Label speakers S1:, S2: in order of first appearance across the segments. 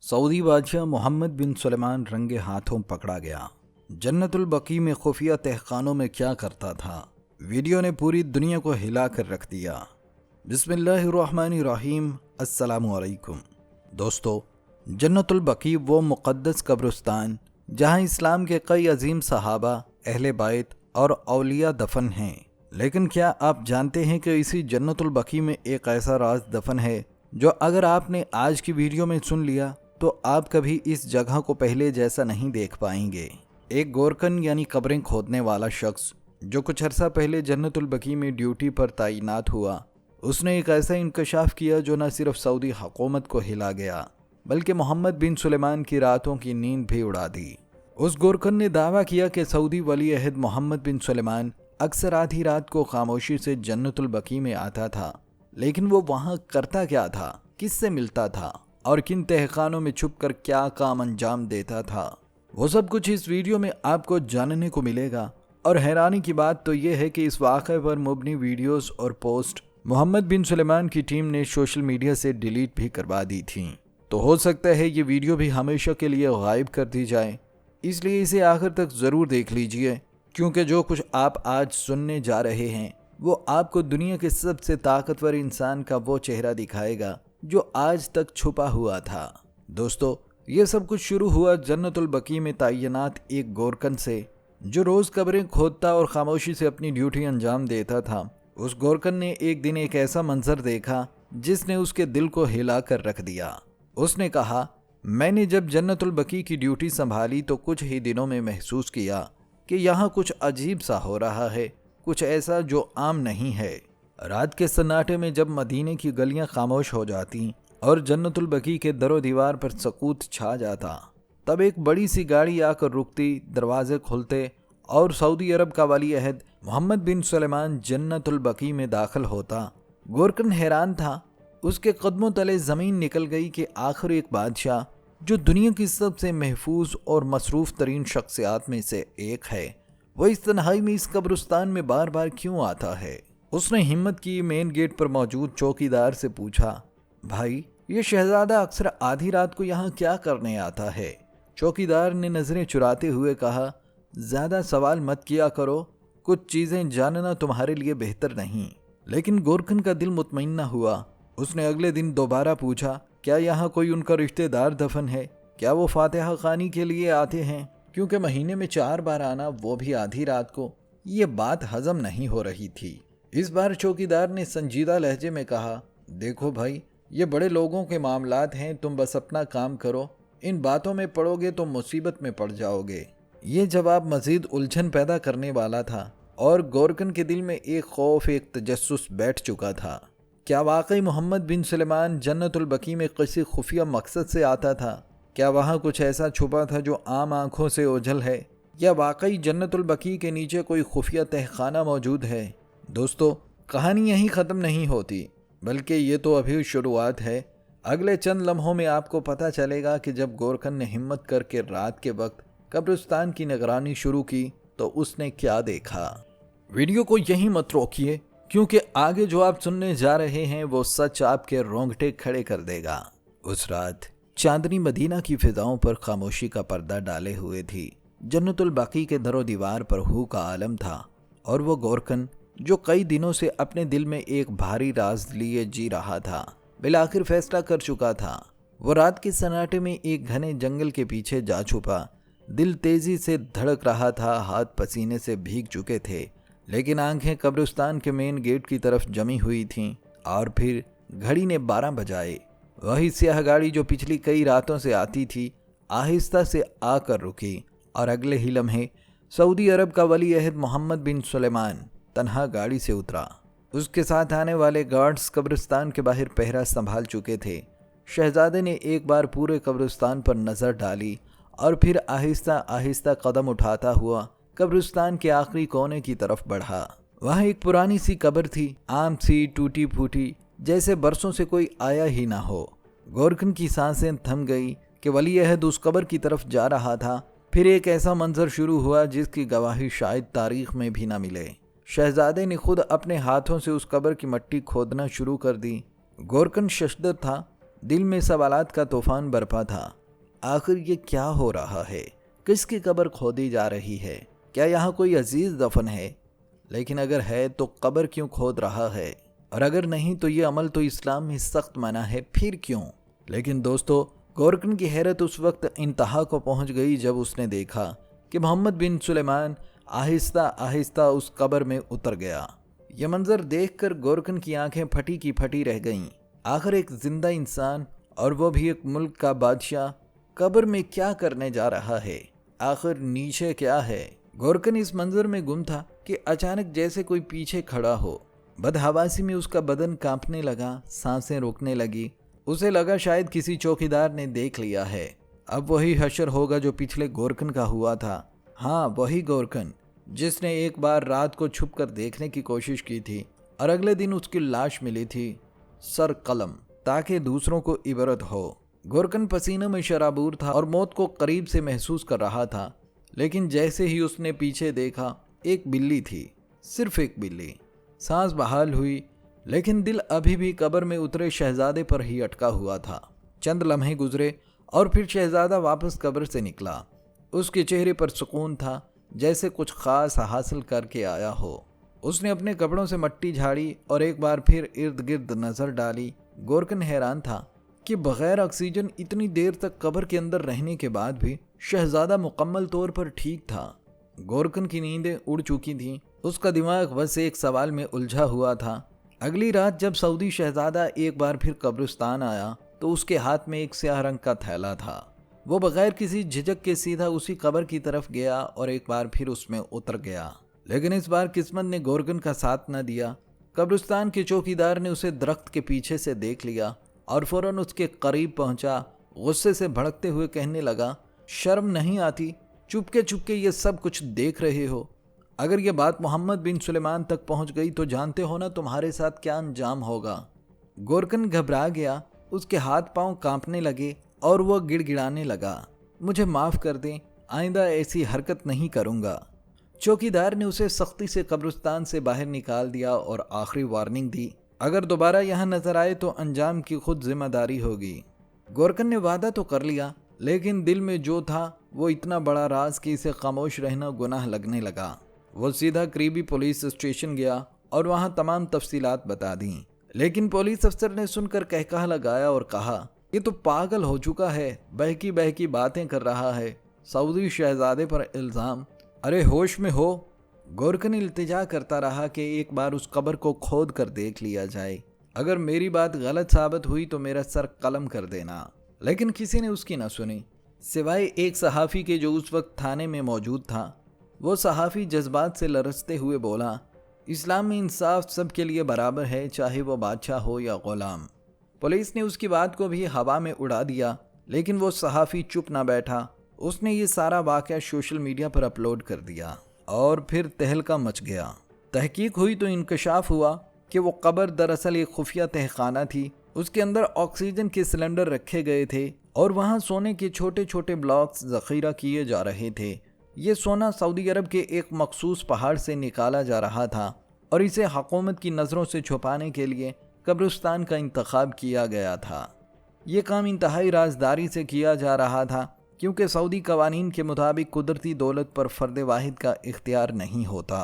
S1: Saudi बादशाह मोहम्मद बिन सुलेमान रंगे हाथों पकड़ा गया। जन्नतुल बकी में खुफिया तहखानों में क्या करता था, वीडियो ने पूरी दुनिया को हिला कर रख दिया। बिस्मिल्लाहिर्रहमानिर्रहीम, अस्सलामु अलैकुम। दोस्तों, जन्नतुल बकी वो मुक़द्दस कब्रिस्तान जहाँ इस्लाम के कई अजीम सहाबा, अहले बैत और औलिया दफन हैं। लेकिन क्या आप जानते हैं कि इसी जन्नतुल बकी में एक ऐसा राज दफन है जो अगर आपने आज की वीडियो में सुन लिया तो आप कभी इस जगह को पहले जैसा नहीं देख पाएंगे। एक गोरकन यानी कब्रें खोदने वाला शख्स जो कुछ अरसा पहले जन्नतुल बकी में ड्यूटी पर तैनात हुआ, उसने एक ऐसा इंकशाफ किया जो न सिर्फ सऊदी हुकूमत को हिला गया बल्कि मोहम्मद बिन सुलेमान की रातों की नींद भी उड़ा दी। उस गोरकन ने दावा किया कि सऊदी वली अहद मोहम्मद बिन सुलेमान अक्सर आधी रात को खामोशी से जन्नतुल बकी में आता था। लेकिन वो वहाँ करता क्या था, किससे मिलता था और किन तहखानों में छुपकर क्या काम अंजाम देता था, वो सब कुछ इस वीडियो में आपको जानने को मिलेगा। और हैरानी की बात तो ये है कि इस वाक़े पर मुबनी वीडियोस और पोस्ट मोहम्मद बिन सुलेमान की टीम ने सोशल मीडिया से डिलीट भी करवा दी थी। तो हो सकता है ये वीडियो भी हमेशा के लिए गायब कर दी जाए, इसलिए इसे आखिर तक ज़रूर देख लीजिए, क्योंकि जो कुछ आप आज सुनने जा रहे हैं वो आपको दुनिया के सबसे ताकतवर इंसान का वो चेहरा दिखाएगा जो आज तक छुपा हुआ था। दोस्तों, ये सब कुछ शुरू हुआ जन्नतुल बकी में तैनात एक गोरकन से जो रोज़ कब्रें खोदता और खामोशी से अपनी ड्यूटी अंजाम देता था। उस गोरकन ने एक दिन एक ऐसा मंजर देखा जिसने उसके दिल को हिला कर रख दिया। उसने कहा, मैंने जब जन्नतुल बकी की ड्यूटी संभाली तो कुछ ही दिनों में महसूस किया कि यहाँ कुछ अजीब सा हो रहा है, कुछ ऐसा जो आम नहीं है। रात के सन्नाटे में जब मदीने की गलियां खामोश हो जाती और जन्नतुल बकी के दरो दीवार पर सकूत छा जाता, तब एक बड़ी सी गाड़ी आकर रुकती, दरवाजे खुलते और सऊदी अरब का वली अहद मोहम्मद बिन सुलेमान जन्नतुल बकी में दाखिल होता। गोरकन हैरान था, उसके कदमों तले ज़मीन निकल गई कि आखिर एक बादशाह जो दुनिया की सबसे महफूज और मसरूफ़ तरीन शख्सियात में से एक है, वह इस तन्हाई में इस कब्रिस्तान में बार बार क्यों आता है। उसने हिम्मत की मेन गेट पर मौजूद चौकीदार से पूछा, भाई ये शहजादा अक्सर आधी रात को यहाँ क्या करने आता है। चौकीदार ने नज़रें चुराते हुए कहा, ज़्यादा सवाल मत किया करो, कुछ चीज़ें जानना तुम्हारे लिए बेहतर नहीं। लेकिन गोरकन का दिल मुतमईन न हुआ। उसने अगले दिन दोबारा पूछा, क्या यहाँ कोई उनका रिश्तेदार दफन है, क्या वो फातिहा खानी के लिए आते हैं, क्योंकि महीने में 4 बार आना, वो भी आधी रात को। ये बात हजम नहीं हो रही थी। इस बार चौकीदार ने संजीदा लहजे में कहा, देखो भाई, ये बड़े लोगों के मामलात हैं, तुम बस अपना काम करो, इन बातों में पड़ोगे तो मुसीबत में पड़ जाओगे। ये जवाब मजीद उलझन पैदा करने वाला था और गोरकन के दिल में एक खौफ, एक तजस्सुस बैठ चुका था। क्या वाकई मोहम्मद बिन सुलेमान जन्नतुल बकी में किसी खुफिया मकसद से आता था? क्या वहाँ कुछ ऐसा छुपा था जो आम आंखों से ओझल है, या वाकई जन्नतुल बकी के नीचे कोई खुफिया तहखाना मौजूद है? दोस्तों, कहानी यहीं ख़त्म नहीं होती, बल्कि ये तो अभी शुरुआत है। अगले चंद लम्हों में आपको पता चलेगा कि जब गोरकन ने हिम्मत करके रात के वक्त कब्रिस्तान की निगरानी शुरू की तो उसने क्या देखा। वीडियो को यहीं मत रोकिए, क्योंकि आगे जो आप सुनने जा रहे हैं वो सच आपके रोंगटे खड़े कर देगा। उस रात चांदनी मदीना की फिजाओं पर खामोशी का पर्दा डाले हुए थी। जन्नतुल बकी के दरो दीवार पर हू का आलम था और वो गोरकन जो कई दिनों से अपने दिल में एक भारी राज लिए जी रहा था, बिलाखिर फैसला कर चुका था। वो रात के सन्नाटे में एक घने जंगल के पीछे जा छुपा। दिल तेजी से धड़क रहा था, हाथ पसीने से भीग चुके थे, लेकिन आंखें कब्रिस्तान के मेन गेट की तरफ जमी हुई थीं। और फिर घड़ी ने 12 बजाए। वही स्याह गाड़ी जो पिछली कई रातों से आती थी आहिस्ता से आकर रुकी और अगले ही लम्हे सऊदी अरब का वली अहद मोहम्मद बिन सुलेमान तन्हा गाड़ी से उतरा। उसके साथ आने वाले गार्ड्स कब्रिस्तान के बाहर पहरा संभाल चुके थे। शहजादे ने एक बार पूरे कब्रिस्तान पर नज़र डाली और फिर आहिस्ता आहिस्ता कदम उठाता हुआ कब्रिस्तान के आखिरी कोने की तरफ बढ़ा। वहाँ एक पुरानी सी कब्र थी, आम सी, टूटी फूटी, जैसे बरसों से कोई आया ही ना हो। गोरकन की सांसें थम गई कि वली अहद उस कब्र की तरफ जा रहा था। फिर एक ऐसा मंजर शुरू हुआ जिसकी गवाही शायद तारीख में भी ना मिले। शहजादे ने खुद अपने हाथों से उस कब्र की मिट्टी खोदना शुरू कर दी। गोरकन शशदर था, दिल में सवालात का तूफान बरपा था। आखिर ये क्या हो रहा है? किसकी कब्र खोदी जा रही है? क्या यहाँ कोई अजीज दफन है? लेकिन अगर है तो कब्र क्यों खोद रहा है? और अगर नहीं तो ये अमल तो इस्लाम में सख्त मना है, फिर क्यों? लेकिन दोस्तों, गोरकन की हैरत उस वक्त इंतहा को पहुंच गई जब उसने देखा कि मोहम्मद बिन सुलेमान आहिस्ता आहिस्ता उस कब्र में उतर गया। यह मंजर देखकर गोरकन की आंखें फटी की फटी रह गईं। आखिर एक जिंदा इंसान, और वो भी एक मुल्क का बादशाह, कब्र में क्या करने जा रहा है? आखिर नीचे क्या है? गोरकन इस मंजर में गुम था कि अचानक जैसे कोई पीछे खड़ा हो। बदहवासी में उसका बदन कांपने लगा, सांसें रुकने लगी। उसे लगा शायद किसी चौकीदार ने देख लिया है। अब वही हशर होगा जो पिछले गोरकन का हुआ था। हाँ, वही गोरकन जिसने एक बार रात को छुपकर देखने की कोशिश की थी और अगले दिन उसकी लाश मिली थी सर कलम, ताकि दूसरों को इबरत हो। गोरकन पसीने में शराबूर था और मौत को करीब से महसूस कर रहा था। लेकिन जैसे ही उसने पीछे देखा, एक बिल्ली थी, सिर्फ एक बिल्ली। सांस बहाल हुई, लेकिन दिल अभी भी कब्र में उतरे शहजादे पर ही अटका हुआ था। चंद लम्हे गुजरे और फिर शहजादा वापस कब्र से निकला। उसके चेहरे पर सुकून था, जैसे कुछ खास हासिल करके आया हो। उसने अपने कपड़ों से मट्टी झाड़ी और एक बार फिर इर्द गिर्द नजर डाली। गोरकन हैरान था कि बगैर ऑक्सीजन इतनी देर तक कब्र के अंदर रहने के बाद भी शहजादा मुकम्मल तौर पर ठीक था। गोरकन की नींदें उड़ चुकी थीं। उसका दिमाग बस एक सवाल में उलझा हुआ था। अगली रात जब सऊदी शहजादा एक बार फिर कब्रिस्तान आया तो उसके हाथ में एक स्याह रंग का थैला था। वो बगैर किसी झिझक के सीधा उसी कब्र की तरफ गया और एक बार फिर उसमें उतर गया। लेकिन इस बार किस्मत ने गोरकन का साथ न दिया। कब्रिस्तान के चौकीदार ने उसे दरख्त के पीछे से देख लिया और फौरन उसके करीब पहुंचा। गुस्से से भड़कते हुए कहने लगा, शर्म नहीं आती? चुपके चुपके ये सब कुछ देख रहे हो? अगर ये बात मोहम्मद बिन सुलेमान तक पहुंच गई तो जानते हो ना तुम्हारे साथ क्या अंजाम होगा। गोरकन घबरा गया, उसके हाथ पांव कांपने लगे और वह गिड़गिड़ाने लगा, मुझे माफ कर दें, आइंदा ऐसी हरकत नहीं करूंगा। चौकीदार ने उसे सख्ती से कब्रिस्तान से बाहर निकाल दिया और आखिरी वार्निंग दी, अगर दोबारा यहाँ नजर आए तो अंजाम की खुद जिम्मेदारी होगी। गोरकन ने वादा तो कर लिया, लेकिन दिल में जो था वो इतना बड़ा राज कि इसे खामोश रहना गुनाह लगने लगा। वो सीधा करीबी पुलिस स्टेशन गया और वहाँ तमाम तफसीलात बता दी। लेकिन पुलिस अफसर ने सुनकर कहकहा लगाया और कहा, ये तो पागल हो चुका है, बहकी बहकी बातें कर रहा है, सऊदी शहजादे पर इल्ज़ाम, अरे होश में हो। गोरकन इल्तिजा करता रहा कि एक बार उस कब्र को खोद कर देख लिया जाए, अगर मेरी बात गलत साबित हुई तो मेरा सर कलम कर देना। लेकिन किसी ने उसकी न सुनी, सिवाय एक सहाफ़ी के जो उस वक्त थाने में मौजूद था। वो सहाफ़ी जज्बात से लरसते हुए बोला, इस्लाम में इंसाफ सबके लिए बराबर है, चाहे वो बादशाह हो या ग़ुलाम। पुलिस ने उसकी बात को भी हवा में उड़ा दिया, लेकिन वो सहाफ़ी चुप ना बैठा। उसने ये सारा वाक़या सोशल मीडिया पर अपलोड कर दिया और फिर तहलका मच गया। तहकीक हुई तो इंकशाफ हुआ कि वो कब्र दरअसल एक खुफिया तहखाना थी। उसके अंदर ऑक्सीजन के सिलेंडर रखे गए थे और वहाँ सोने के छोटे छोटे ब्लॉक्स ज़ख़ीरा किए जा रहे थे। ये सोना सऊदी अरब के एक मखसूस पहाड़ से निकाला जा रहा था और इसे हुकूमत की नज़रों से छुपाने के लिए कब्रिस्तान का इंतखाब किया गया था। ये काम इंतहाई राजदारी से किया जा रहा था, क्योंकि सऊदी कवानीन के मुताबिक कुदरती दौलत पर फ़र्द वाहिद का इख्तियार नहीं होता।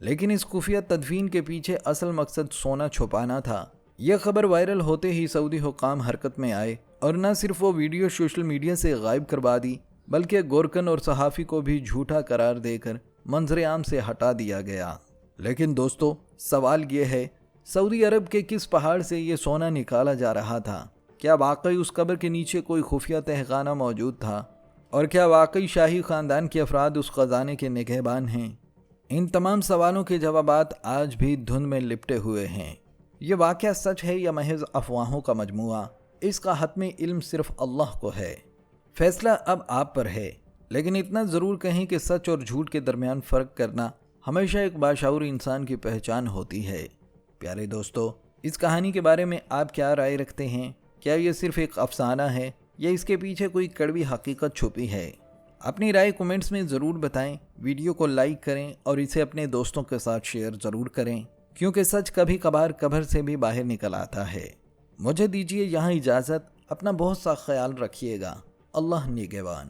S1: लेकिन इस खुफिया तदफीन के पीछे असल मकसद सोना छुपाना था। यह खबर वायरल होते ही सऊदी हुक्काम हरकत में आए और न सिर्फ वो वीडियो सोशल मीडिया से गायब करवा दी, बल्कि गोरकन और सहाफ़ी को भी झूठा करार देकर मंजर आम से हटा दिया गया। लेकिन दोस्तों, सवाल ये है, सऊदी अरब के किस पहाड़ से ये सोना निकाला जा रहा था? क्या वाकई उस कब्र के नीचे कोई खुफिया तहखाना मौजूद था? और क्या वाकई शाही ख़ानदान के अफराद उस ख़जाने के निगहबान हैं? इन तमाम सवालों के जवाबात आज भी धुंध में लिपटे हुए हैं। ये वाक़या सच है या महज अफवाहों का मजमूआ? इसका हतमी इल्म सिर्फ अल्लाह को है। फैसला अब आप पर है। लेकिन इतना ज़रूर कहें कि सच और झूठ के दरमियान फ़र्क करना हमेशा एक बाशऊर इंसान की पहचान होती है। प्यारे दोस्तों, इस कहानी के बारे में आप क्या राय रखते हैं? क्या ये सिर्फ एक अफसाना है या इसके पीछे कोई कड़वी हकीकत छुपी है? अपनी राय कमेंट्स में ज़रूर बताएं। वीडियो को लाइक करें और इसे अपने दोस्तों के साथ शेयर ज़रूर करें, क्योंकि सच कभी कभार कब्र से भी बाहर निकल आता है। مجھے دیجیے یہاں اجازت، اپنا بہت سا خیال رکھیے گا۔ اللہ نگہبان۔